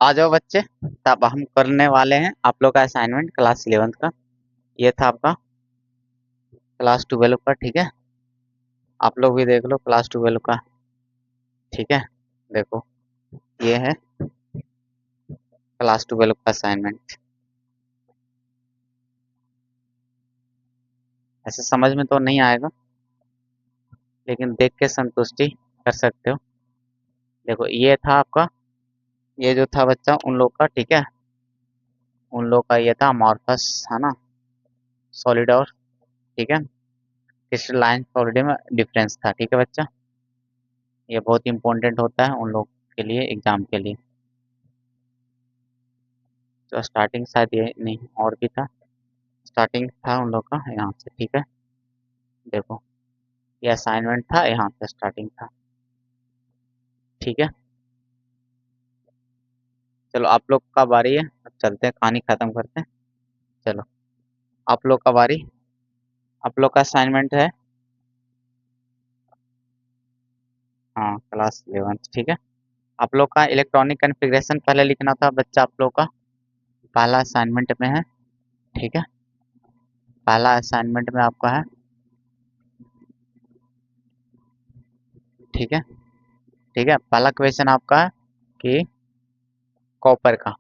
आ जाओ बच्चे। तब हम करने वाले हैं आप लोग का असाइनमेंट क्लास 11th का। ये था आपका क्लास 12 का। ठीक है, आप लोग भी देख लो क्लास 12 का। ठीक है, देखो ये है क्लास 12 का असाइनमेंट। ऐसे समझ में तो नहीं आएगा, लेकिन देख के संतुष्टि कर सकते हो। देखो ये था आपका, ये जो था बच्चा उन लोग का। ठीक है, उन लोग का ये था अमॉर्फस, है ना, सॉलिड और ठीक है क्रिस्टलाइन सॉलिड में डिफरेंस था। ठीक है बच्चा, ये बहुत इंपॉर्टेंट होता है उन लोग के लिए, एग्जाम के लिए। तो स्टार्टिंग शायद ये नहीं और भी था, स्टार्टिंग था उन लोग का यहाँ से। ठीक है, देखो ये असाइनमेंट था, यहाँ से स्टार्टिंग था। ठीक है, चलो आप लोग का बारी है, अब चलते हैं कहानी खत्म करते हैं। चलो आप लोग का बारी, आप लोग का असाइनमेंट है। हाँ क्लास 11। ठीक है, आप लोग का इलेक्ट्रॉनिक कॉन्फ़िगरेशन पहले लिखना था बच्चा, आप लोग का पहला असाइनमेंट में है। ठीक है, पहला असाइनमेंट में आपका है। ठीक है, ठीक है, पहला क्वेश्चन आपका है कि कॉपर का,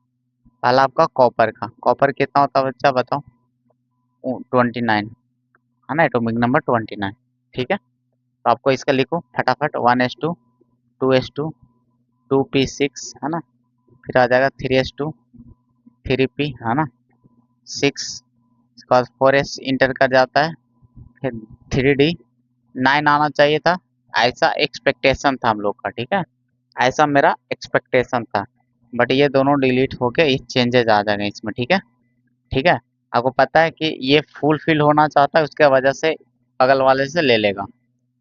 पहला आपका कॉपर का, कॉपर कितना होता है बच्चा बताओ। 29, है ना, एटॉमिक नंबर 29। ठीक है, तो आपको इसका लिखो फटाफट। 1s2, 2s2, 2p6, है ना, फिर आ जाएगा 3s2, 3p, है ना, 6, इसके बाद 4s इंटर कर जाता है, फिर 3d, 9 आना चाहिए था। ऐसा एक्सपेक्टेशन था हम लोग का। ठीक है, ऐसा मेरा एक्सपेक्टेशन था, बट ये दोनों डिलीट होके ये चेंजेस आ जाएंगे इसमें। ठीक है, ठीक है, आपको पता है कि ये फुल फिल होना चाहता है, उसके वजह से बगल वाले से ले लेगा।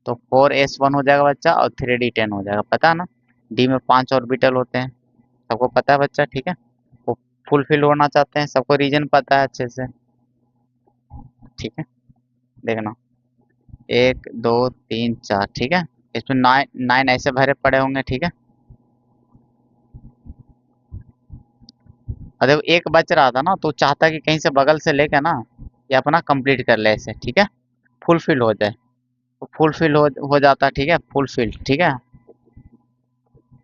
तो 4s1 हो जाएगा बच्चा और 3d10 हो जाएगा, पता है ना। डी में 5 ऑर्बिटल होते हैं, सबको पता है बच्चा। ठीक है, वो फुल फिल होना चाहते हैं, सबको रीजन पता है अच्छे से। ठीक है, देखना 1 2 3 4। ठीक है, इसमें 9 ऐसे भरे पड़े होंगे। ठीक है, और जब एक बच रहा था ना तो चाहता कि कहीं से बगल से लेके ना ये अपना कंप्लीट कर ले ऐसे। ठीक है, फुल फिल हो जाए, तो फुल फिल हो जाता है। ठीक है, फुल फिल। ठीक है,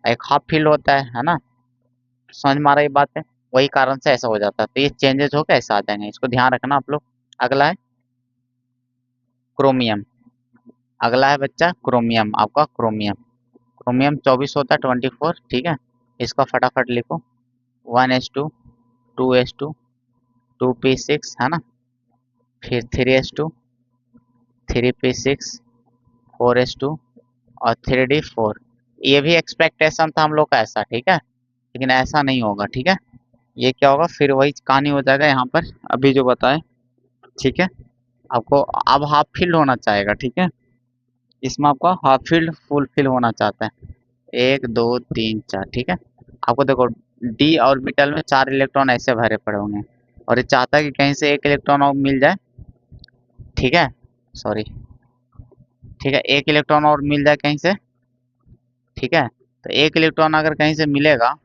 एक हाफ फिल होता है ना, समझ में आ रही बात है, वही कारण से ऐसा हो जाता है। तो ये चेंजेस होकर ऐसा आ जाएंगे, इसको ध्यान रखना आप लोग। अगला है क्रोमियम, अगला है बच्चा क्रोमियम, आपका क्रोमियम। क्रोमियम 24 होता है, 24। ठीक है, इसका फटाफट लिखो। 1s2, 2s2, 2p6, है ना, फिर 3s2, 3p6, 4s2 और 3d4। ये भी एक्सपेक्टेशन था हम लोग का ऐसा। ठीक है, लेकिन ऐसा नहीं होगा। ठीक है, ये क्या होगा, फिर वही कहानी हो जाएगा यहाँ पर अभी जो बताए। ठीक है, आपको अब हाफ फील्ड होना चाहेगा। ठीक है, इसमें आपका हाफ फील्ड फुल फील होना चाहता है। 1 2 3 4। ठीक है, आपको देखो डी ऑर्बिटल में 4 इलेक्ट्रॉन ऐसे भरे पड़े होंगे, और ये चाहता है कि कहीं से एक इलेक्ट्रॉन और मिल जाए। ठीक है, सॉरी, ठीक है, एक इलेक्ट्रॉन और मिल जाए कहीं से। ठीक है, तो एक इलेक्ट्रॉन अगर कहीं से मिलेगा,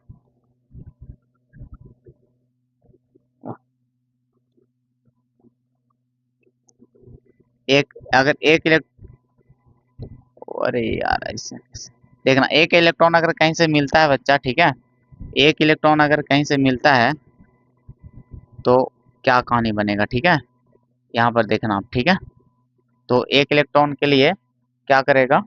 एक अगर एक इलेक्ट्रॉन, अरे यार ऐसे देखना, एक इलेक्ट्रॉन अगर कहीं से मिलता है बच्चा। ठीक है, एक इलेक्ट्रॉन अगर कहीं से मिलता है तो क्या कहानी बनेगा। ठीक है, यहाँ पर देखना आप। ठीक है, तो एक इलेक्ट्रॉन के लिए क्या करेगा,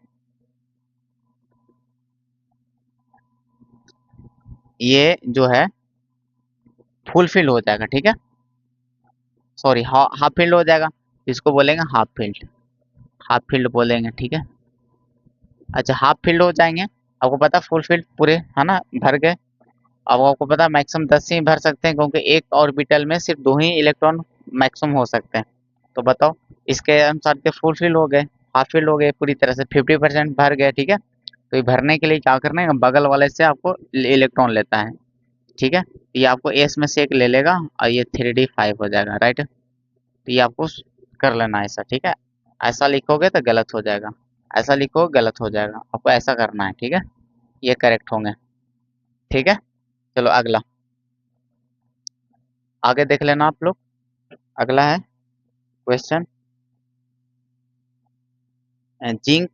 ये जो है फुल फिल हो जाएगा। ठीक है, सॉरी हाफ फील्ड हो जाएगा, इसको बोलेंगे हाफ फील्ड, हाफ फील्ड बोलेंगे। ठीक है, अच्छा हाफ फील्ड हो जाएंगे। आपको पता फुल फील्ड पूरे, है ना, भर गए। अब आपको पता मैक्सिमम 10 ही भर सकते हैं, क्योंकि एक ऑर्बिटल में सिर्फ 2 ही इलेक्ट्रॉन मैक्सिमम हो सकते हैं। तो बताओ, इसके अनुसार के फुल फिल हो गए, हाफ फिल हो गए, पूरी तरह से 50% भर गए। ठीक है, तो ये भरने के लिए क्या करना है, बगल वाले से आपको इलेक्ट्रॉन लेता है। ठीक है, तो ये आपको एस में से एक ले लेगा और ये 3d5 हो जाएगा। राइट, तो ये आपको कर लेना है ऐसा। ठीक है, ऐसा लिखोगे तो गलत हो जाएगा, ऐसा लिखोगे गलत हो जाएगा, आपको ऐसा करना है। ठीक है, ये करेक्ट होंगे। ठीक है, चलो अगला, आगे देख लेना आप लोग। अगला है क्वेश्चन जिंक,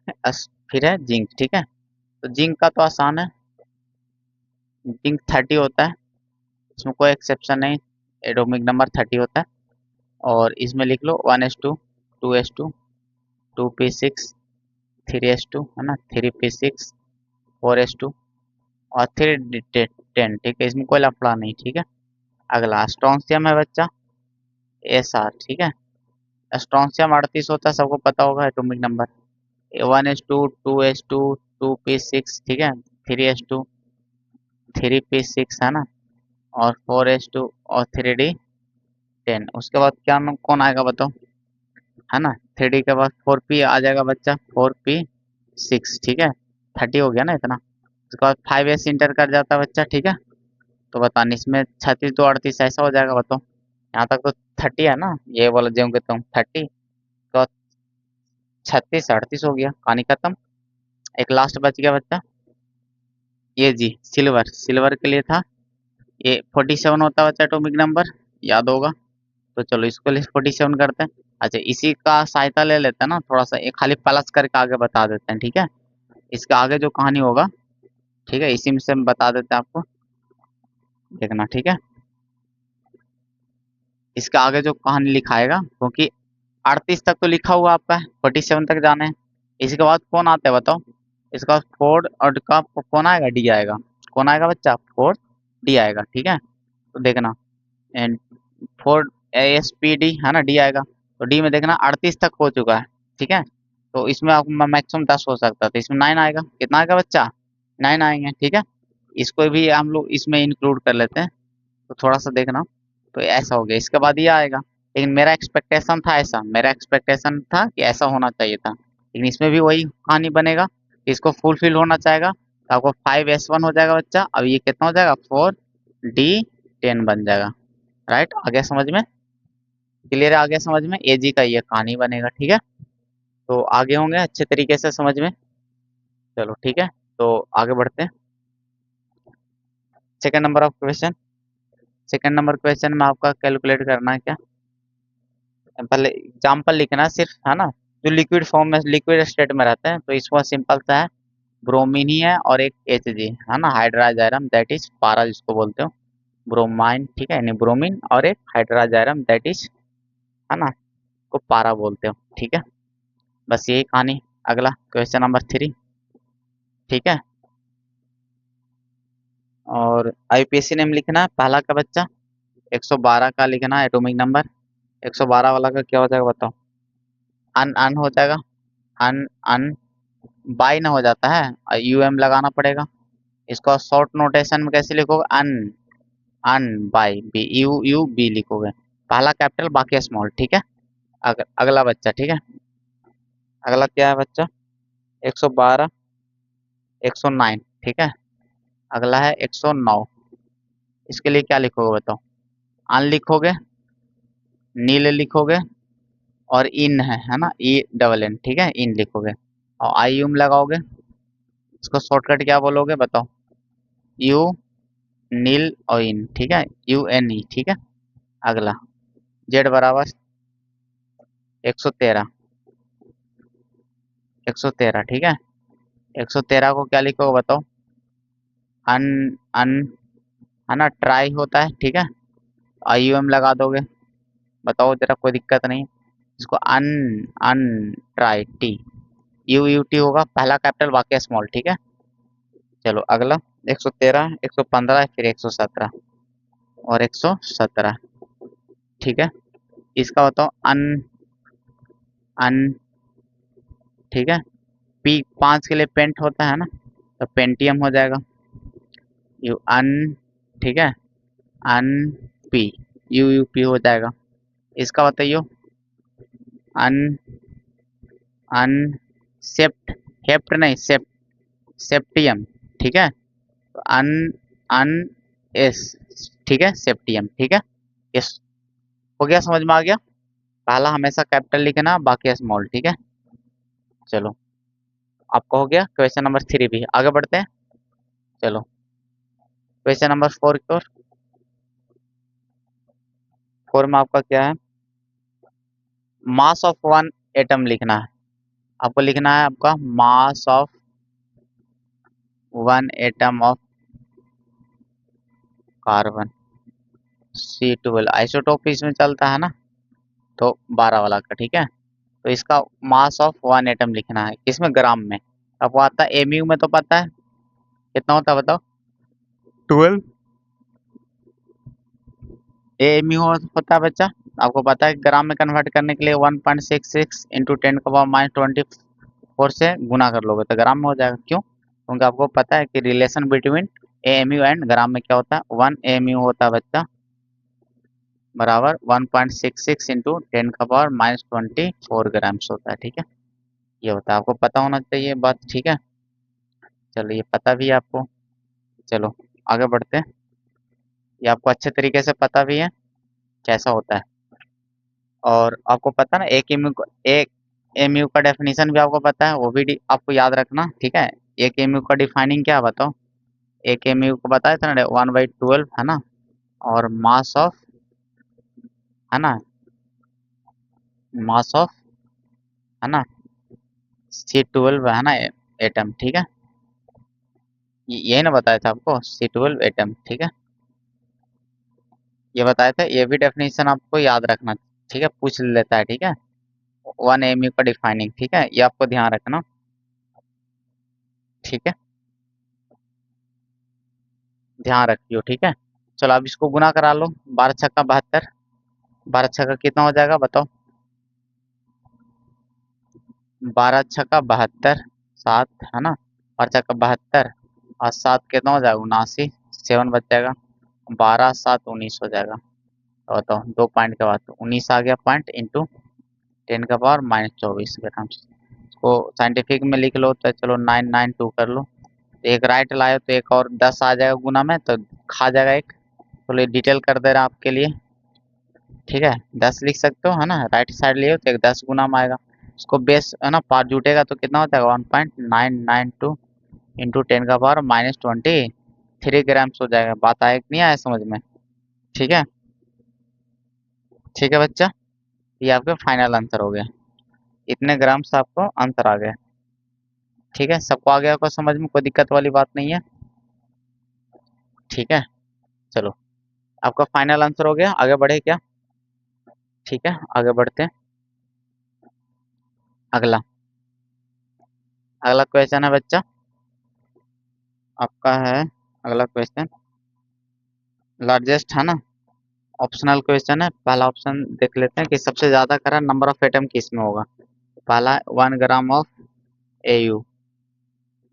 फिर है जिंक, ठीक है। तो जिंक का तो आसान है, जिंक 30 होता है, इसमें कोई एक्सेप्शन नहीं, एटॉमिक नंबर 30 होता है। और इसमें लिख लो 1s2, 2s2, 2p6, 3s2 है ना, 3p6, 4s2 और 3 10, ठीक है, इसमें कोई लफड़ा नहीं, ठीक है। अगला स्ट्रोंशियम है बच्चा, SR, ठीक है। स्ट्रोंशियम 38 होता है, सबको पता होगा atomic number, 1s2, 2s2, 2p6, ठीक है, 3s2, 3p6 है ना, और 4s2 और 3d10। उसके बाद क्या कौन आएगा बताओ, है ना, 3d के बाद 4p आ जाएगा बच्चा, 4p6, ठीक है, 30 हो गया ना इतना। उसके बाद 5s इंटर कर जाता है बच्चा, ठीक है। तो बताने इसमें 36 तो 38 ऐसा हो जाएगा बताओ, यहाँ तक तो 30 है ना, ये बोला जो कि तुम 30, तो 36 38 हो गया, कहानी खत्म। एक लास्ट बच गया बच्चा, ये जी सिल्वर, सिल्वर के लिए था, ये 47 होता है बच्चा एटॉमिक नंबर, याद होगा। तो चलो इसको 47 करते हैं। अच्छा इसी का सहायता ले लेते हैं ना थोड़ा सा, एक खाली प्लस करके आगे बता देते हैं, ठीक है। इसके आगे जो कहानी होगा, ठीक है, इसी में से हम बता देते हैं आपको, देखना, ठीक है। इसके आगे जो कहानी लिखाएगा, क्योंकि 38 तक तो लिखा हुआ आपका है, 47 तक जाना है। इसके बाद कौन आता है बताओ, इसके बाद 4 और का कौन आएगा, डी आएगा। कौन आएगा बच्चा, 4d आएगा, ठीक है। तो देखना, एंड 4ASPD है ना, डी आएगा। तो डी में देखना 38 तक हो चुका है, ठीक है। तो इसमें आपको मैक्सिमम 10 हो सकता है, तो इसमें 9 आएगा, कितना आएगा बच्चा, 9 आएंगे, ठीक है। इसको भी हम लोग इसमें इंक्लूड कर लेते हैं, तो थोड़ा सा देखना। तो ऐसा हो गया, इसके बाद ये आएगा, लेकिन मेरा एक्सपेक्टेशन था ऐसा, मेरा एक्सपेक्टेशन था कि ऐसा होना चाहिए था, लेकिन इसमें भी वही कहानी बनेगा, इसको फुलफिल होना चाहेगा, तो आपको 5s1 हो जाएगा बच्चा। अब ये कितना हो जाएगा, 4d10 बन जाएगा, राइट। आ गया समझ में, क्लियर है, आ गया समझ में, एजी का ये कहानी बनेगा, ठीक है। तो आगे होंगे अच्छे तरीके से समझ में। चलो ठीक है, तो आगे बढ़ते हैं। Second number of question, second number question में आपका कैलकुलेट करना है क्या, पहले एग्जाम्पल लिखना है सिर्फ, है ना। जो लिक्विड फॉर्म में, लिक्विड स्टेट में रहते हैं, तो इसमें सिंपल सा है, ब्रोमीन ही है और एक Hg है ना, हाइड्राजाइरम, दैट इज पारा जिसको बोलते हो, ब्रोमाइन, ठीक है, यानी ब्रोमीन, और एक हाइड्राजाइरम दैट इज, है ना, को पारा बोलते हो, ठीक है। बस यही कहानी। अगला क्वेश्चन नंबर 3, ठीक है। और आईपीएससी नेम लिखना है पहला का बच्चा, 112 का लिखना है एटॉमिक नंबर। 112 वाला का क्या हो जाएगा बताओ, अन अन हो जाएगा, अन अन, बाई ना हो जाता है, यूएम लगाना पड़ेगा। इसको शॉर्ट नोटेशन में कैसे लिखोगे, अन अन by B, U U B लिखोगे, पहला कैपिटल बाकी स्मॉल, ठीक है। अगला बच्चा, ठीक है। अगला क्या है बच्चा, 112, 109, ठीक है। अगला है 109, इसके लिए क्या लिखोगे बताओ, अन लिखोगे, नील लिखोगे, और इन है ना, ई डबल एन, ठीक है, इन लिखोगे, और आई यूम लगाओगे। इसको शॉर्टकट क्या बोलोगे बताओ, यू, नील और इन, ठीक है, UNE, ठीक है। अगला जेड बराबर 113, 113, ठीक है। 113 को क्या लिखोगे बताओ, अन अन, है ना, ट्राई होता है, ठीक है, IUM लगा दोगे, बताओ जरा, कोई दिक्कत नहीं। इसको अन अन ट्राई, टी, UUT होगा, पहला कैपिटल बाकी स्मॉल, ठीक है। चलो अगला 113, 115, फिर 117 और 117, ठीक है। इसका बताओ अन अन, ठीक है। पी 5 के लिए पेंट होता है ना, तो पेंटियम हो जाएगा, यू अन, ठीक है, अन पी, UUP हो जाएगा। इसका बताइयो अन अन सेप्ट, हेप्ट नहीं, सेप्टियम, ठीक है। अन अन एस, ठीक है, सेप्टियम, ठीक है। यस, हो गया, समझ में आ गया। पहला हमेशा कैपिटल लिखना, बाकी स्मॉल, ठीक है। चलो आपका हो गया क्वेश्चन नंबर 3 भी, आगे बढ़ते हैं। चलो क्वेश्चन नंबर 4 की ओर। 4 में आपका क्या है, मास ऑफ वन एटम लिखना है। आपको लिखना है आपका mass of one atom of carbon C12, isotope इसमें चलता है ना, तो 12 वाला का, ठीक है। तो इसका मास ऑफ वन एटम लिखना है, किसमें, ग्राम में। आपको आता है एमयू में, तो पता है कितना होता है बताओ, 12 एमयू होता है बच्चा। आपको पता है ग्राम में कन्वर्ट करने के लिए 1.66 इंटू 10⁻24 से गुना कर लोगे तो ग्राम में हो जाएगा। क्यों, क्योंकि आपको पता है कि रिलेशन बिटवीन एएमयू एंड ग्राम में क्या होता है, 1 एएमयू होता है बच्चा बराबर 1.66 इंटू 10⁻24 ग्राम्स होता है, ठीक है। ये होता है, आपको पता होना चाहिए बात, ठीक है। चलो ये पता भी है आपको। चलो आगे बढ़ते हैं, ये आपको अच्छे तरीके से पता भी है कैसा होता है। और आपको पता ना एक एमयू का डेफिनेशन भी आपको पता है, वो भी आपको याद रखना, ठीक है। एक एमयू का डिफाइनिंग क्या है बताओ, एक एमयू को बताया था ना 1/12 है ना, और मास ऑफ, है ना, मास ऑफ, है ना, C12 है ना एटम, ठीक है। यही ना बताया था आपको, C12 एटम, ठीक है। ये बताया था, ये भी डेफिनेशन आपको याद रखना, ठीक है, पूछ लेता है, ठीक है। 1 एमयू का डिफाइनिंग, ठीक है, ये आपको ध्यान रखना, ठीक है, ध्यान रखियो, ठीक है। चलो अब इसको गुना करा लो, 12×6 = 72, 12×6 कितना हो जाएगा बताओ, 12×6 = 72, 7 है ना, 12×6 = 72, और 7 कितना हो जाएगा, 79, 7 बच जाएगा, 12×7 = 19 हो जाएगा। तो बताओ 2 पॉइंट के बाद तो 19 आ गया पॉइंट इंटू 10⁻24 ग्राम। इसको साइंटिफिक में लिख लो तो चलो 992 कर लो, तो एक राइट लाए तो एक और 10 आ जाएगा गुना में, तो खा जाएगा एक। तो ये डिटेल कर दे रहा आपके लिए, ठीक है। 10 लिख सकते हो, है ना, राइट साइड लिए तो एक 10 गुना में आएगा। इसको बेस है ना पार्ट जुटेगा तो कितना होता है, 1.992 इंटू 10⁻23 ग्राम्स हो जाएगा। बात आए कि नहीं आया समझ में, ठीक है। ठीक है बच्चा, ये आपका फाइनल आंसर हो गया, इतने ग्राम्स आपको आंसर आ गया, ठीक है। सबको आ गया होगा समझ में, कोई दिक्कत वाली बात नहीं है, ठीक है। चलो आपका फाइनल आंसर हो गया, आगे बढ़े क्या, ठीक है, आगे बढ़ते हैं। अगला अगला क्वेश्चन है बच्चा, आपका है अगला क्वेश्चन, लार्जेस्ट है ना, ऑप्शनल क्वेश्चन है। पहला ऑप्शन देख लेते हैं कि सबसे ज्यादा करा नंबर ऑफ एटम किस में होगा। पहला 1 ग्राम ऑफ एयू,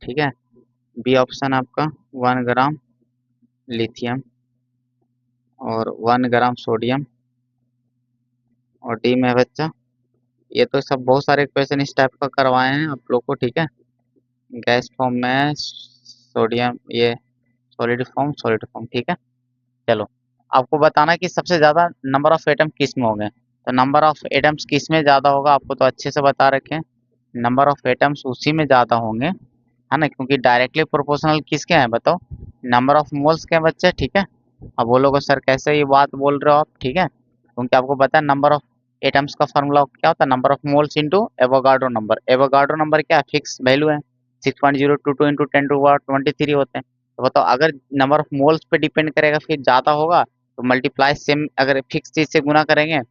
ठीक है। बी ऑप्शन आपका 1 ग्राम लिथियम, और 1 ग्राम सोडियम, और डी में है बच्चा, ये तो सब बहुत सारे क्वेश्चन इस टाइप का करवाए हैं आप लोग को, ठीक है। गैस फॉर्म में सोडियम, ये सॉलिड फॉर्म, ठीक है। चलो आपको बताना कि सबसे ज्यादा नंबर ऑफ एटम किस में होंगे, तो नंबर ऑफ एटम्स किस में ज्यादा होगा आपको तो अच्छे से बता रखे हैं, नंबर ऑफ एटम्स उसी में ज्यादा होंगे, है ना, क्योंकि डायरेक्टली प्रोपोर्शनल किसके हैं बताओ, नंबर ऑफ मोल्स के हैं बच्चे, ठीक है। अब बोलोगे सर कैसे ये बात बोल रहे हो आप, ठीक है, क्योंकि आपको पता है नंबर ऑफ एटम्स का फॉर्मूला क्या होता है, number of moles into Avogadro number. Avogadro number क्या है, फिक्स वैल्यू है, 6.022 इंटू 10⁻23 होते हैं। तो बताओ अगर नंबर ऑफ मोल्स पे डिपेंड करेगा फिर ज्यादा होगा, तो मल्टीप्लाई सेम अगर फिक्स चीज से गुना करेंगे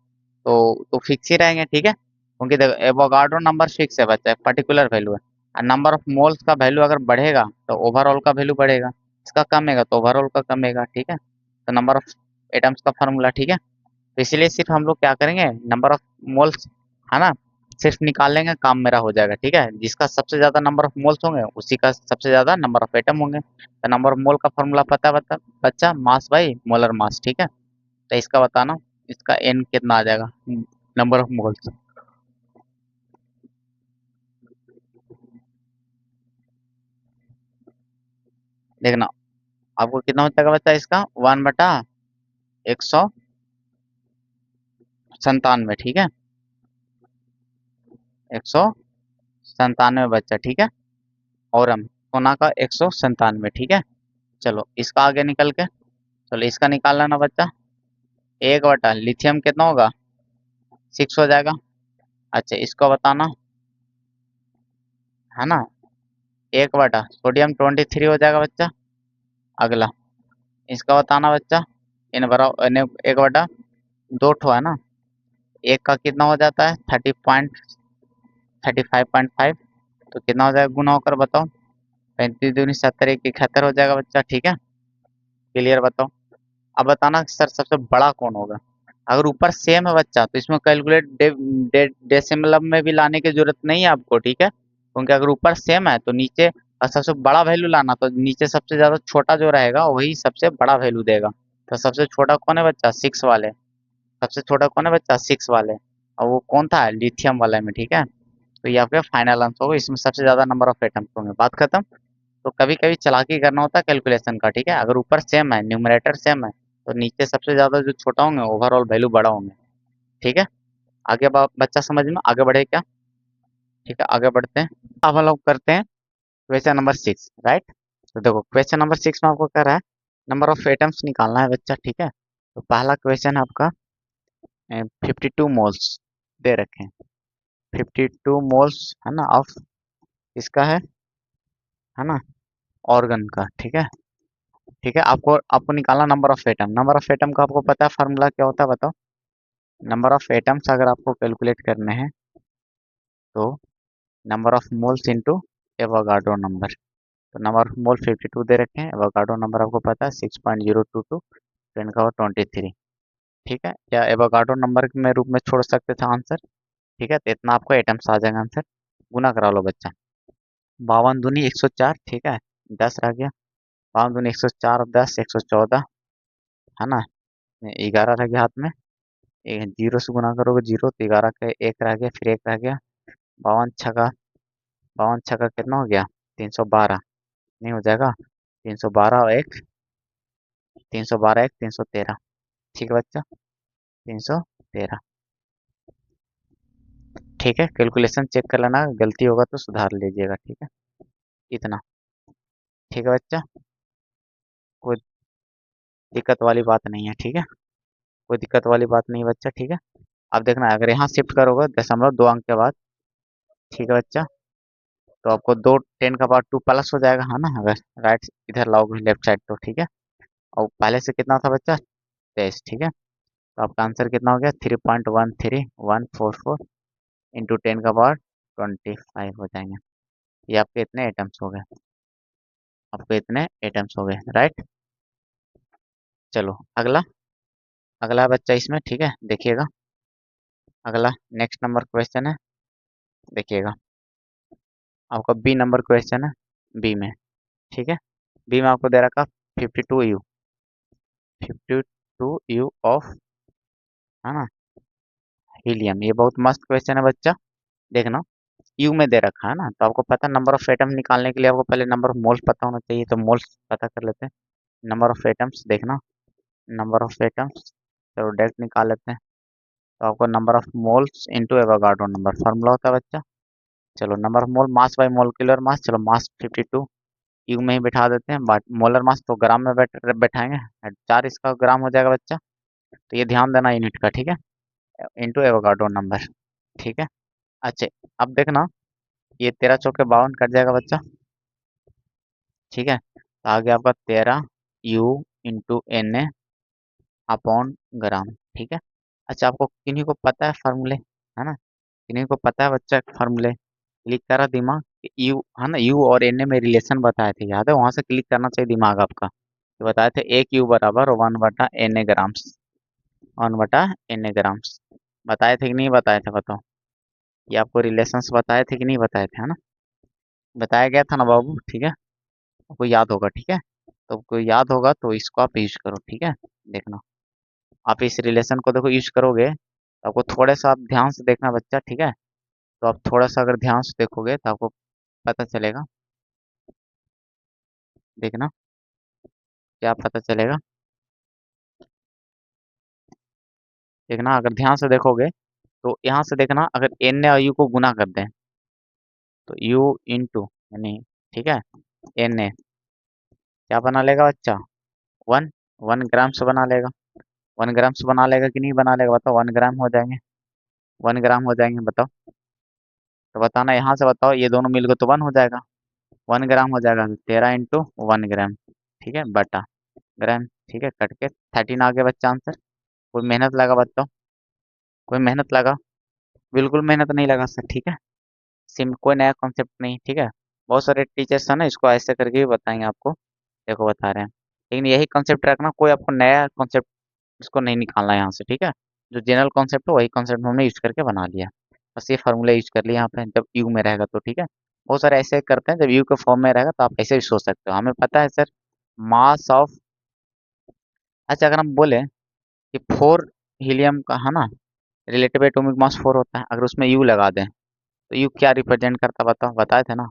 तो फिक्स ही रहेंगे, ठीक है। क्योंकि देखो एवोगाड्रो नंबर फिक्स है बच्चा, पर्टिकुलर वैल्यू है, और नंबर ऑफ मोल्स का वैल्यू अगर बढ़ेगा तो ओवरऑल का वैल्यू बढ़ेगा, इसका कमेगा तो ओवरऑल का कमेगा, ठीक है। तो नंबर ऑफ एटम्स का फॉर्मूला, ठीक है। तो इसीलिए सिर्फ हम लोग क्या करेंगे, नंबर ऑफ मोल्स, है ना, सिर्फ निकाल लेंगे, काम मेरा हो जाएगा, ठीक है। जिसका सबसे ज्यादा नंबर ऑफ मोल्स होंगे उसी का सबसे ज्यादा नंबर ऑफ एटम होंगे। तो नंबर ऑफ मोल का फॉर्मूला पता है बच्चा, मास बाई मोलर मास, ठीक है। तो इसका बताना, इसका एन कितना आ जाएगा, नंबर ऑफ मोल्स, देखना आपको कितना हो जाएगा बच्चा, इसका 1/197, ठीक है, 197 बच्चा, ठीक है। और हम सोना का 197, ठीक है। चलो इसका आगे निकल के, चलो इसका निकाल लेना बच्चा। 1 बटा लिथियम कितना होगा, 6 हो जाएगा। अच्छा इसको बताना, है ना। 1 बटा सोडियम 23 हो जाएगा बच्चा। अगला इसका बताना बच्चा, इन बराबर 1 बटा 2 है ना, एक का कितना हो जाता है 35.5, तो कितना हो जाएगा गुना होकर बताओ। 35 दूनी 70, 1 71 हो जाएगा बच्चा। ठीक है, क्लियर बताओ। अब बताना सर सबसे बड़ा कौन होगा। अगर ऊपर सेम है बच्चा तो इसमें कैलकुलेट डेसिमल में भी लाने की जरूरत नहीं है आपको, ठीक है, क्योंकि अगर ऊपर सेम है तो नीचे सबसे बड़ा वैल्यू लाना, तो नीचे सबसे ज्यादा छोटा जो रहेगा वही सबसे बड़ा वैल्यू देगा। तो सबसे छोटा कौन है बच्चा, 6 वाले। सबसे छोटा कौन है बच्चा, 6 वाले। और वो कौन था, लिथियम वाले में। ठीक है, तो ये आपका फाइनल आंसर होगा, इसमें सबसे ज्यादा नंबर ऑफ एटम्स होंगे, बात खत्म। तो कभी कभी चालाकी करना होता है कैलकुलेशन का, ठीक है। अगर ऊपर सेम है, न्यूमरेटर सेम है, तो नीचे सबसे ज्यादा जो छोटा होंगे ओवरऑल वैल्यू बड़ा होंगे। ठीक है, आगे बच्चा समझ में आगे बढ़े क्या। ठीक है, आगे बढ़ते हैं। अब हम लोग करते हैं क्वेश्चन नंबर 6, राइट। तो देखो क्वेश्चन नंबर 6 में आपको कह रहा है नंबर ऑफ एटम्स निकालना है बच्चा। ठीक है, तो पहला क्वेश्चन है आपका 52 मोल्स दे रखे हैं। 52 मोल्स है ना ऑफ, इसका है ना, ऑर्गन का। ठीक है, ठीक है, आपको आपको निकालना number of atom. Number of atom का आपको पता है फार्मूला क्या होता है, बताओ। नंबर ऑफ एटम्स अगर आपको कैलकुलेट करने हैं तो number of moles into Avogadro number. तो नंबर ऑफ मोल 52 दे रखे हैं, एवोगाड्रो नंबर आपको पता है 6.022 10 का 23। ठीक है, या एवोगाड्रो नंबर में रूप में छोड़ सकते थे आंसर। ठीक है, तो इतना आपको एटम्स आ जाएगा आंसर। गुना करा लो बच्चा। 52 दूनी 104, ठीक है, 10 रह गया। 52 दूनी 104, 10 114, है ना। 11 रह गया हाथ में, जीरो से गुना करोगे जीरो, तो 11 का एक रह गया, फिर एक रह गया। 52 छका कितना हो गया, 312। नहीं हो जाएगा, 312 और एक, 312 एक 313। ठीक है बच्चा, 313। ठीक है, कैलकुलेशन चेक कर लेना, गलती होगा तो सुधार लीजिएगा। ठीक है, इतना। ठीक है बच्चा, कोई दिक्कत वाली बात नहीं है। ठीक है, कोई दिक्कत वाली बात नहीं है बच्चा। ठीक है, अब देखना अगर यहाँ शिफ्ट करोगे 0.2 अंक के बाद, ठीक है बच्चा, तो आपको दो 10 का पावर 2 प्लस हो जाएगा, है ना। अगर राइट इधर लाओगे लेफ्ट साइड तो, ठीक है। और पहले से कितना था बच्चा, 23। ठीक है, तो आपका आंसर कितना हो गया, 3.13144 इंटू 10 का पावर 25 हो जाएंगे। ये आपके इतने एटम्स हो गए, आपके इतने एटम्स हो गए, राइट। चलो अगला, अगला बच्चा इसमें, ठीक है, देखिएगा। अगला नेक्स्ट नंबर क्वेश्चन है, देखिएगा। आपका बी नंबर क्वेश्चन है, बी में। ठीक है, बी में आपको दे रखा 52 यू, 52 यू ऑफ, है ना, हीलियम। ये बहुत मस्त क्वेश्चन है बच्चा, देखना। यू में दे रखा है ना, तो आपको पता है नंबर ऑफ एटम निकालने के लिए आपको पहले नंबर ऑफ मोल्स पता होना चाहिए, तो मोल्स पता कर लेते हैं। नंबर ऑफ एटम्स देखना, नंबर ऑफ एटम्स, चलो डायरेक्ट निकाल लेते हैं। तो आपको number of moles into Avogadro number formula होता है बच्चा। चलो number of mole, mass by molecular mass, चलो मास 52 यू में ही बैठा देते हैं, बट मोलर मास तो ग्राम में बैठाएंगे, 4 इसका ग्राम हो जाएगा बच्चा। तो ये ध्यान देना यूनिट का, ठीक है, इंटू एवोगाड्रो नंबर। ठीक है, अच्छा अब देखना, ये 13 चौके 52 कट जाएगा बच्चा। ठीक है, तो आगे आपका 13 U into N A upon gram. ठीक है, अच्छा आपको किन्हीं को पता है फार्मूले, है ना, किन्हीं को पता है बच्चा फार्मूले, क्लिक करा दिमाग, यू है ना, यू और एन ए में रिलेशन बताए थे, याद है, वहां से क्लिक करना चाहिए दिमाग आपका। तो बताए थे 1 यू बराबर 1/Na ग्राम्स, 1/Na ग्राम्स। बताए थे कि नहीं बताए थे, बताओ। ये आपको रिलेशंस बताए थे कि नहीं बताए थे, है ना, बताया गया था ना बाबू। ठीक है, आपको याद होगा, ठीक है, तो आपको याद होगा तो इसको आप यूज करो। ठीक है, देखना, आप इस रिलेशन को देखो यूज करोगे तो आपको थोड़ा सा आप ध्यान से देखना बच्चा। ठीक है, तो आप थोड़ा सा अगर ध्यान से देखोगे तो आपको पता चलेगा, देखना क्या पता चलेगा। देखना अगर ध्यान से देखोगे तो यहाँ से देखना, अगर एन और यू को गुना कर दें तो यू इंटू यानी, ठीक है, एन ए, क्या बना लेगा बच्चा? 1 1 ग्राम से बना लेगा। 1 ग्राम से बना लेगा कि नहीं बना लेगा, बताओ। 1 ग्राम हो जाएंगे, 1 ग्राम हो जाएंगे, बताओ। तो बताना यहाँ से, बताओ ये दोनों मिल गए तो 1 हो जाएगा। 1 ग्राम हो जाएगा 13 × 1 ग्राम, ठीक है, बटा ग्राम, ठीक है, कट के 13 आ गया बच्चा आंसर। कोई मेहनत लगा बताओ, कोई मेहनत लगा? बिल्कुल मेहनत नहीं लगा सर, ठीक है। सिम कोई नया कॉन्सेप्ट नहीं, ठीक है। बहुत सारे टीचर्स है ना, इसको ऐसे करके भी बताएंगे आपको, देखो बता रहे हैं। लेकिन यही कॉन्सेप्ट रखना, कोई आपको नया कॉन्सेप्ट इसको नहीं निकालना है यहाँ से, ठीक है। जो जनरल कॉन्सेप्ट है वही कॉन्सेप्ट हमने यूज करके बना लिया। बस ये फार्मूला यूज कर लिया यहाँ पे, जब यू में रहेगा तो, ठीक है। बहुत सारे ऐसे करते हैं, जब यू के फॉर्म में रहेगा तो आप ऐसे भी सोच सकते हो। हमें पता है सर, मास ऑफ, अच्छा अगर हम बोले कि 4 हीलियम का है ना, रिलेटिव एटॉमिक मास 4 होता है, अगर उसमें यू लगा दें तो यू क्या रिप्रेजेंट करता, बताओ, बताए थे ना।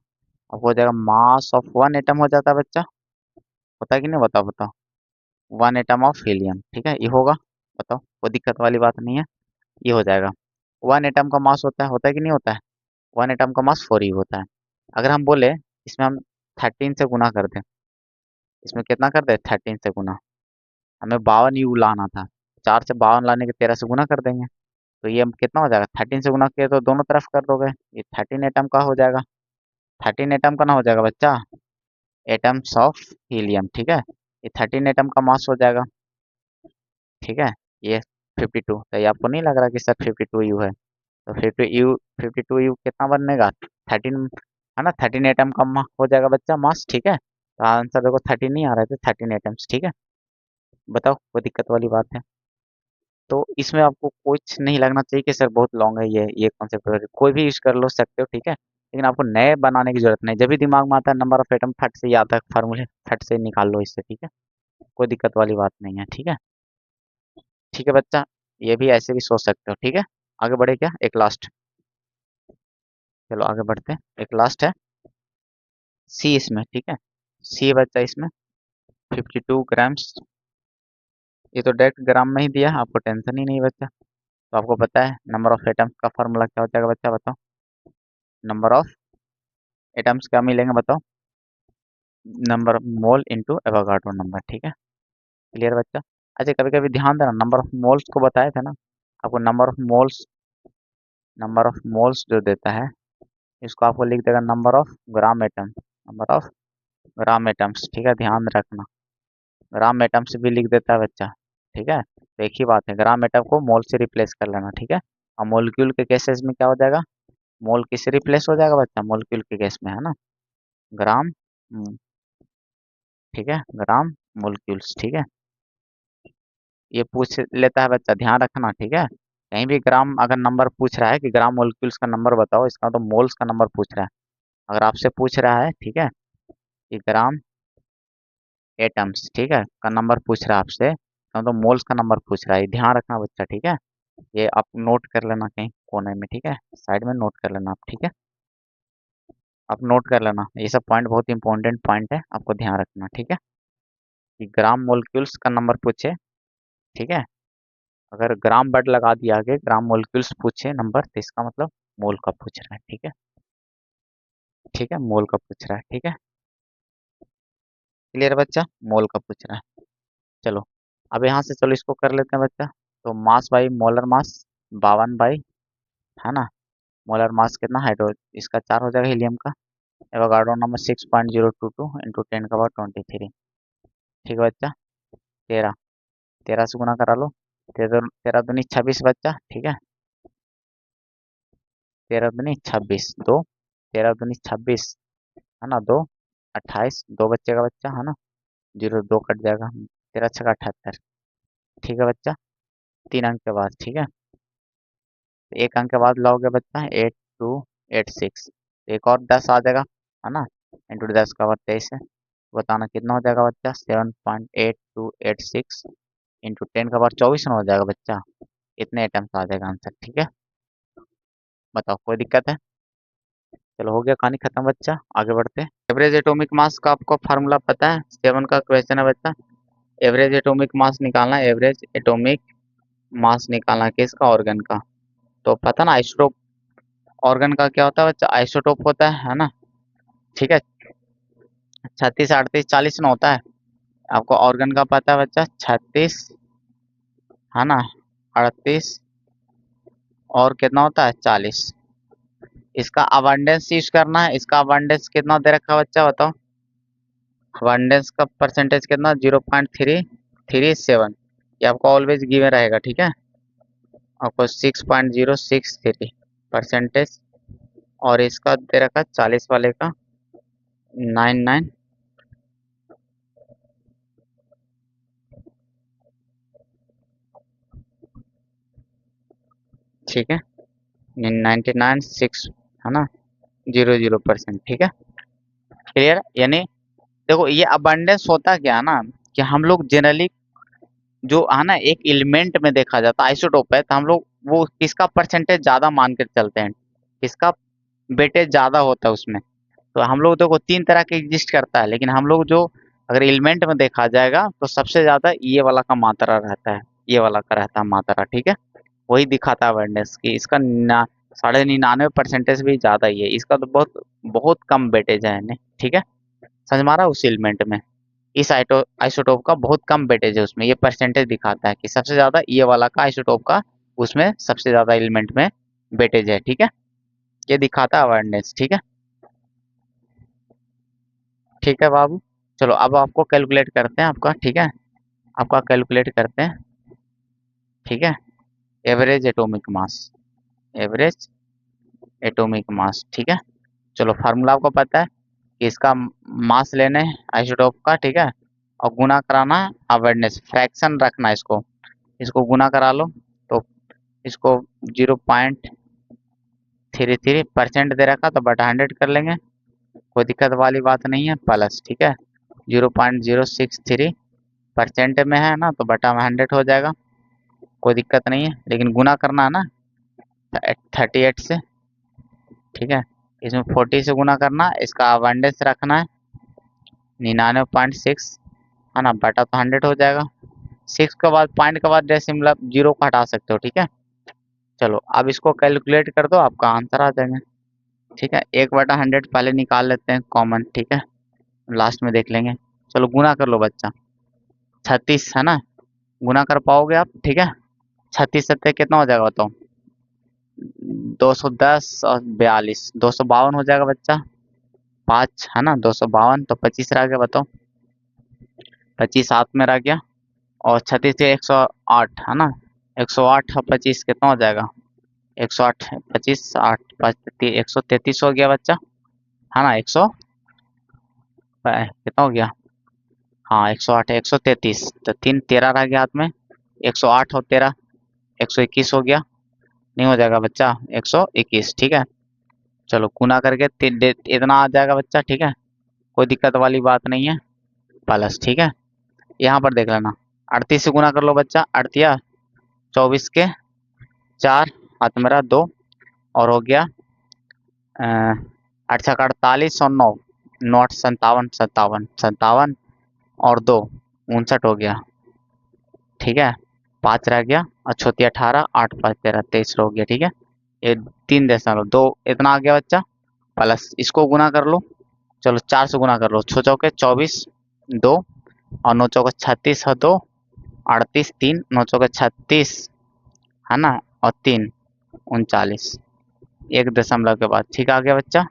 अब हो जाएगा मास ऑफ 1 एटम हो जाता है बच्चा, होता है कि नहीं, बताओ बताओ। 1 एटम ऑफ हीलियम, ठीक है, ये होगा, बताओ, कोई दिक्कत वाली बात नहीं है, ये हो जाएगा। 1 एटम का मास होता है कि नहीं होता है? 1 एटम का मास 4 यू होता है। अगर हम बोले इसमें हम 13 से गुना कर दें, इसमें कितना कर दे, 13 से गुना, हमें 52 यू लाना था, 4 से 52 लाने के 13 से गुना कर देंगे, तो ये हम कितना हो जाएगा, 13 से गुना किए तो दोनों तरफ कर दोगे, ये 13 एटम का हो जाएगा। 13 एटम का ना हो जाएगा बच्चा, एटम्स ऑफ हीलियम, ठीक है। ये 13 एटम का मास हो जाएगा, ठीक है। ये 52, तो ये आपको नहीं लग रहा कि सर 52 यू है? तो 52 यू कितना बनेगा, 13, है ना, 13 एटम का हो जाएगा बच्चा मास, ठीक है। तो आंसर देखो 13 नहीं आ रहा है, तो 13 एटम्स, ठीक है। बताओ, कोई दिक्कत वाली बात है? तो इसमें आपको कुछ नहीं लगना चाहिए कि सर बहुत लॉन्ग है ये कॉन्सेप्ट, कोई भी यूज कर लो सकते हो, ठीक है। लेकिन आपको नए बनाने की जरूरत नहीं, जब भी दिमाग में आता है नंबर ऑफ एटम, फट से याद है फार्मूले, फट से निकाल लो इससे, ठीक है। कोई दिक्कत वाली बात नहीं है, ठीक है। ठीक है बच्चा, ये भी ऐसे भी सोच सकते हो, ठीक है। आगे बढ़े क्या, एक लास्ट, चलो आगे बढ़ते हैं, एक लास्ट है सी इसमें, ठीक है। सी बच्चा इसमें 52 ग्राम्स, ये तो डायरेक्ट ग्राम में ही दिया, आपको टेंशन ही नहीं बच्चा। तो आपको पता है नंबर ऑफ एटम्स का फार्मूला क्या हो जाएगा बच्चा, बताओ। नंबर ऑफ एटम्स क्या मिलेंगे, बताओ। Number of mole into Avogadro number, ठीक है। क्लियर बच्चा? अच्छा कभी कभी ध्यान देना, नंबर ऑफ मोल्स को बताए थे ना आपको, नंबर ऑफ मोल्स जो देता है, इसको आपको लिख देगा number of gram atom, number of gram atoms, ठीक है, ध्यान रखना। ग्राम एटम से भी लिख देता है बच्चा, ठीक है। तो एक ही बात है, ग्राम एटम को मोल से रिप्लेस कर लेना, ठीक है। और मोलिक्यूल के केसेस में क्या हो जाएगा, मोल किससे रिप्लेस हो जाएगा बच्चा, मोलिक्यूल के केस में, है ना, ग्राम, ठीक है, ग्राम मोलिक्यूल्स, ठीक है। ये पूछ लेता है बच्चा, ध्यान रखना, ठीक है। कहीं भी ग्राम अगर नंबर पूछ रहा है कि ग्राम मोलिक्यूल्स का नंबर बताओ, इसका तो मोल्स का नंबर पूछ रहा है। अगर आपसे पूछ रहा है, ठीक है, कि ग्राम एटम्स, ठीक है, का नंबर पूछ रहा है आपसे, तो मोल्स का नंबर पूछ रहा है, ध्यान रखना बच्चा, ठीक है। ये आप नोट कर लेना कहीं कोने में, ठीक है, साइड में नोट कर लेना आप, ठीक है। आप नोट कर लेना, ये सब पॉइंट बहुत इंपॉर्टेंट पॉइंट है, आपको ध्यान रखना, ठीक है। कि ग्राम मोलिक्यूल्स का नंबर पूछे, ठीक है, अगर ग्राम वर्ड लगा दिया आगे, ग्राम मोलिक्यूल्स पूछे नंबर, तो इसका मतलब मोल का पूछ रहा है, ठीक है। ठीक है, मोल का पूछ रहा है, ठीक है। क्लियर बच्चा, मोल का पूछ रहा है। चलो अब यहाँ से, चलो इसको कर लेते हैं बच्चा। तो mass by molar mass 52 by, है ना, मोलर मास कितना, हाइड्रो इसका 4 हो जाएगा हीलियम का, एवोगाड्रो नंबर 6.022 इंटू 10⁻23, ठीक है बच्चा। 13, 13 से गुना करा लो, 13 13 दूनी 26 बच्चा, ठीक है। 13 दूनी 26, 2, 13 दूनी 26, है ना, 2, 28, 2 बच्चेगा बच्चा, है ना, 0 2 कट जाएगा, 13 6 78, ठीक है बच्चा। 3 अंक के बाद, ठीक है। तो 1 अंक के बाद लाओगे बच्चा 8286, एक और 10 आ जाएगा, है ना, इंटू 10⁻23 है, बताना कितना हो जाएगा बच्चा, 7.8286 इंटू 10⁻24 में हो जाएगा बच्चा। इतने आइटम्स आ जाएगा आंसर, ठीक है। बताओ, कोई दिक्कत है? चलो हो गया, कहानी खत्म बच्चा, आगे बढ़ते हैं। एवरेज एटॉमिक मास का आपको फार्मूला पता है, 7 का क्वेश्चन है बच्चा। एवरेज एटॉमिक मास निकालना है, एवरेज एटॉमिक मास निकालना है किसका, ऑर्गन का। तो पता ना आइसोटोप, ऑर्गन का क्या होता है बच्चा, आइसोटोप होता है ना, ठीक है। 36 38 40 ना होता है। आपको ऑर्गन का पता है बच्चा, 36 है ना, 38 और कितना होता है 40। इसका अबंडेंस यूज करना है। इसका अबंडेंस कितना दे रखा है बच्चा बताओ। अबंडेंस का परसेंटेज कितना, 0.337। ये आपको ऑलवेज गिवन रहेगा, ठीक है। आपको 6.063 और इसका दे रखा 40 वाले का 99, ठीक है, 99.6 है ना, 00%, ठीक है। क्लियर, यानी देखो ये अबंडेंस होता क्या है ना, कि हम लोग जनरली जो है ना एक एलिमेंट में देखा जाता है आइसोटोप है, तो हम लोग वो किसका परसेंटेज ज्यादा मान के चलते हैं, किसका वेटेज ज्यादा होता है उसमें। तो हम लोग देखो तीन तरह के एग्जिस्ट करता है, लेकिन हम लोग जो अगर एलिमेंट में देखा जाएगा तो सबसे ज्यादा ये वाला का मात्रा रहता है, ये वाला का रहता है मात्रा, ठीक है। वही दिखाता है अवेयरनेस की, इसका 99.99% भी ज्यादा ही है, इसका तो बहुत बहुत कम वेटेज है नहीं, ठीक है। समझ मारा, उस एलिमेंट में इस आइसोटोप का बहुत कम वेटेज है, उसमें ये परसेंटेज दिखाता है कि सबसे ज्यादा ये वाला का आइसोटोप का उसमें सबसे ज्यादा एलिमेंट में वेटेज है, ठीक है। ये दिखाता है अवेयरनेस, ठीक है। ठीक है बाबू, चलो अब आपको कैलकुलेट करते हैं आपका, ठीक है। आपका कैलकुलेट करते हैं, ठीक है। Average atomic mass, average atomic mass, ठीक है। चलो फार्मूला आपको पता है कि इसका मास लेने आइसोटोप का, ठीक है, और गुना कराना अवेयरनेस, फ्रैक्शन रखना इसको, इसको गुना करा लो तो इसको 0.33% दे रखा तो बटा 100 कर लेंगे, कोई दिक्कत वाली बात नहीं है, प्लस, ठीक है, 0.063% में है ना, तो बटा में 100 हो जाएगा, कोई दिक्कत नहीं है, लेकिन गुना करना है ना 38 से, ठीक है। इसमें 40 से गुना करना, इसका अबंडेंस रखना है 99.6 है ना, बटा तो 100 हो जाएगा। 6 के बाद पॉइंट के बाद डेसिमल जीरो को हटा सकते हो, ठीक है। चलो अब इसको कैलकुलेट कर दो, आपका आंसर आ जाएगा, ठीक है। 1/100 पहले निकाल लेते हैं कॉमन, ठीक है, लास्ट में देख लेंगे। चलो गुना कर लो बच्चा, 36 है ना, गुना कर पाओगे आप, ठीक है। 36 सत्ते कितना हो जाएगा बताओ, 210 और 42, 252 हो जाएगा बच्चा, 5 है ना, 252, तो 25 रह गया बताओ, 25 हाथ में रह गया, और 36 से 108 है ना, 108 और 25 कितना हो जाएगा, 108 25 8 5 133 हो गया बच्चा, है ना, 100 कितना हो गया, हाँ 108 133, तो 3 13 रह गया हाथ में, 108 और 13 121 हो गया, नहीं हो जाएगा बच्चा 121, ठीक है। चलो गुना करके इतना आ जाएगा बच्चा, ठीक है, कोई दिक्कत वाली बात नहीं है, प्लस, ठीक है। यहाँ पर देख लेना, 38 से गुना कर लो बच्चा, 24 के 4 हाथ मेरा 2, और हो गया 48 और 9 9 57 57 57 और 2 59 हो गया, ठीक है। 5 रह गया और छोटी 18 8 5 13 23 हो गया, ठीक है। ये 3.2 इतना आ गया बच्चा, प्लस इसको गुना कर लो, चलो 4 से गुना कर लो, 6 चौके 24 2 और 9 चौके 36 और 2 38 3 9 चौके 36 है ना, और 3 39, 1 दशमलव के बाद, ठीक आ गया बच्चा,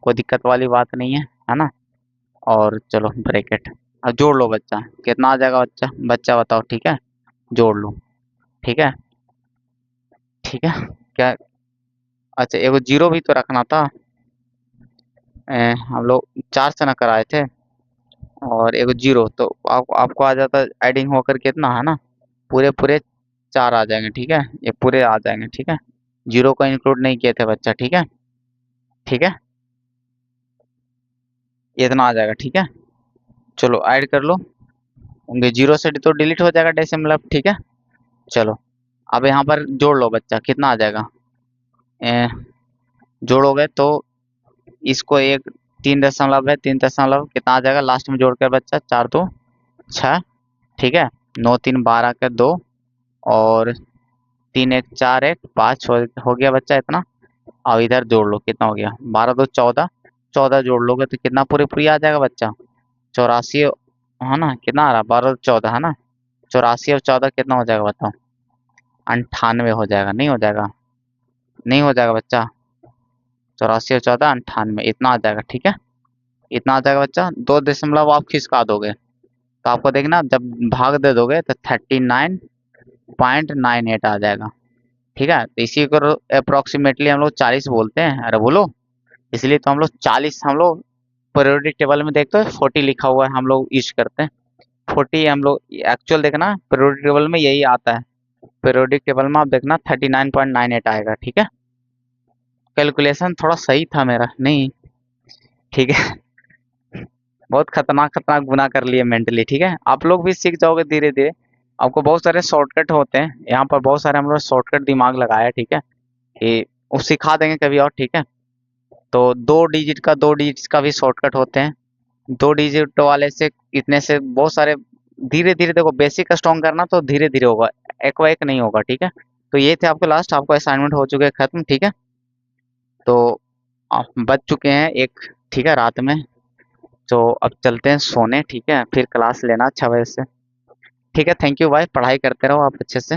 कोई दिक्कत वाली बात नहीं है ना। और चलो ब्रैकेट अब जोड़ लो बच्चा, कितना आ जाएगा बच्चा, बच्चा बताओ, ठीक है, जोड़ लो, ठीक है, ठीक है। क्या, अच्छा एगो जीरो भी तो रखना था, हम लोग 4 से ना कराए थे, और एगो जीरो तो आपको आ जाता एडिंग होकर कितना है ना, पूरे पूरे 4 आ जाएंगे, ठीक है, ये पूरे आ जाएंगे, ठीक है, जीरो को इंक्लूड नहीं किए थे बच्चा, ठीक है, ठीक है, ये इतना आ जाएगा, ठीक है। चलो ऐड कर लो, होंगे जीरो से तो डिलीट हो जाएगा डेसिमल, ठीक है। चलो अब यहाँ पर जोड़ लो बच्चा, कितना आ जाएगा, जोड़ोगे तो इसको एक 3 दशमलव है, 3 दशमलव कितना आ जाएगा लास्ट में जोड़कर बच्चा, 4 2 6, ठीक है, 9 3 12 के 2, और 3 1 4 1 5 हो गया बच्चा इतना। अब इधर जोड़ लो, कितना हो गया, 12 2 14, 14 जोड़ लोगे तो कितना पूरी पूरी आ जाएगा बच्चा, 84 है ना, कितना आ रहा, 12 14 है ना, 84 और 14 कितना हो जाएगा बताओ। 98 हो जाएगा, नहीं हो जाएगा, नहीं हो जाएगा बच्चा। 84 और 14 98, इतना आ जाएगा, ठीक है। इतना आ जाएगा बच्चा, 2 दशमलव आप खिसका दोगे तो आपको देखना जब भाग दे दोगे तो 39.98 आ जाएगा, ठीक है। तो इसी को अप्रोक्सीमेटली हम लोग 40 बोलते हैं, अरे बोलो, इसलिए तो हम लोग 40, हम लोग पीरियोडिक टेबल में देखते हो 40 लिखा हुआ है, हम लोग यूज करते हैं 40, हम लोग एक्चुअल देखना पीरियोडिक टेबल में यही आता है। पीरियोडिक टेबल में आप देखना 39.98 आएगा, ठीक है। कैलकुलेशन थोड़ा सही था मेरा, नहीं, ठीक है। बहुत खतरनाक खतरनाक गुना कर लिए मेंटली, ठीक है। आप लोग भी सीख जाओगे धीरे धीरे, आपको बहुत सारे शॉर्टकट होते हैं यहाँ पर, बहुत सारे हम लोग शॉर्टकट दिमाग लगाया है, ठीक है, कि वो सिखा देंगे कभी और, ठीक है। तो 2 डिजिट का भी शॉर्टकट होते हैं, 2 डिजिट वाले से इतने से बहुत सारे, धीरे धीरे देखो, बेसिक स्ट्रॉन्ग करना तो धीरे धीरे होगा, एक बार एक नहीं होगा, ठीक है। तो ये थे आपके लास्ट, आपको असाइनमेंट हो चुके हैं खत्म, ठीक है। तो आप बच चुके हैं एक, ठीक है, रात में। तो अब चलते हैं सोने, ठीक है, फिर क्लास लेना 6 बजे से, ठीक है। थैंक यू भाई, पढ़ाई करते रहो आप अच्छे से।